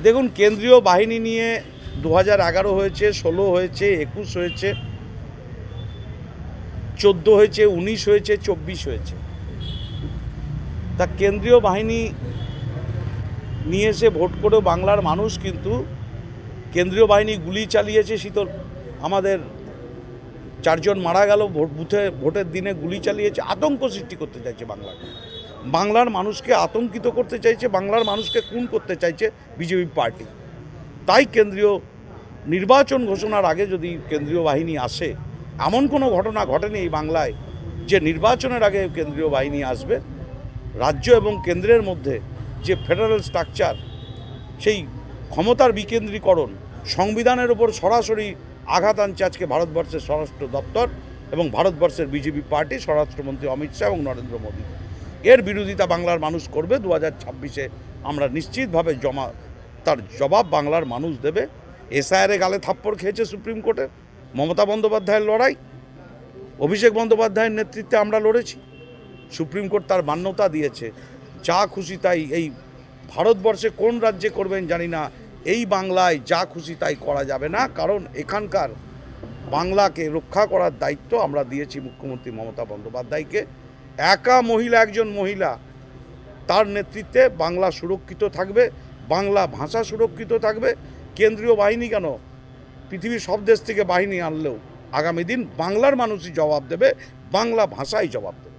দেখুন, কেন্দ্রীয় বাহিনী নিয়ে 2011 হয়েছে, 16 হয়েছে, 21 হয়েছে, 14 হয়েছে, 19 হয়েছে, 24 হয়েছে। তা কেন্দ্রীয় বাহিনী নিয়ে এসে ভোট করেও বাংলার মানুষ কিন্তু কেন্দ্রীয় বাহিনী গুলি চালিয়েছে। আমাদের 4 জন মারা গেল ভোটের দিনে, গুলি চালিয়েছে, আতঙ্ক সৃষ্টি করতে চাইছে বাংলার মানুষকে আতঙ্কিত করতে চাইছে, বাংলার মানুষকে খুন করতে চাইছে বিজেপি পার্টি। তাই কেন্দ্রীয় নির্বাচন ঘোষণার আগে যদি কেন্দ্রীয় বাহিনী আসে, এমন কোনো ঘটনা ঘটেনি এই বাংলায় যে নির্বাচনের আগে কেন্দ্রীয় বাহিনী আসবে। রাজ্য এবং কেন্দ্রের মধ্যে যে ফেডারেল স্ট্রাকচার, সেই ক্ষমতার বিকেন্দ্রীকরণ, সংবিধানের ওপর সরাসরি আঘাত আনছে আজকে ভারতবর্ষের স্বরাষ্ট্র দপ্তর এবং ভারতবর্ষের বিজেপি পার্টি, স্বরাষ্ট্রমন্ত্রী অমিত শাহ এবং নরেন্দ্র মোদী। এর বিরোধিতা বাংলার মানুষ করবে। 2026-এ আমরা নিশ্চিতভাবে তার জবাব বাংলার মানুষ দেবে। এসআইআর গালে থাপ্পড় খেয়েছে সুপ্রিম কোর্টে। মমতা বন্দ্যোপাধ্যায়ের লড়াই, অভিষেক বন্দ্যোপাধ্যায়ের নেতৃত্বে আমরা লড়েছি। সুপ্রিম কোর্ট তার মান্যতা দিয়েছে। যা খুশি তাই, এই ভারতবর্ষে কোন রাজ্যে করবেন জানি না, এই বাংলায় যা খুশি তাই করা যাবে না। কারণ এখানকার বাংলাকে রক্ষা করার দায়িত্ব আমরা দিয়েছি মুখ্যমন্ত্রী মমতা বন্দ্যোপাধ্যায়কে। একজন মহিলা, তার নেতৃত্বে বাংলা সুরক্ষিত থাকবে, বাংলা ভাষা সুরক্ষিত থাকবে। কেন্দ্রীয় বাহিনী কেন, পৃথিবীর সব দেশ থেকে বাহিনী আনলেও আগামী দিন বাংলার মানুষই জবাব দেবে, বাংলা ভাষাই জবাব দেবে।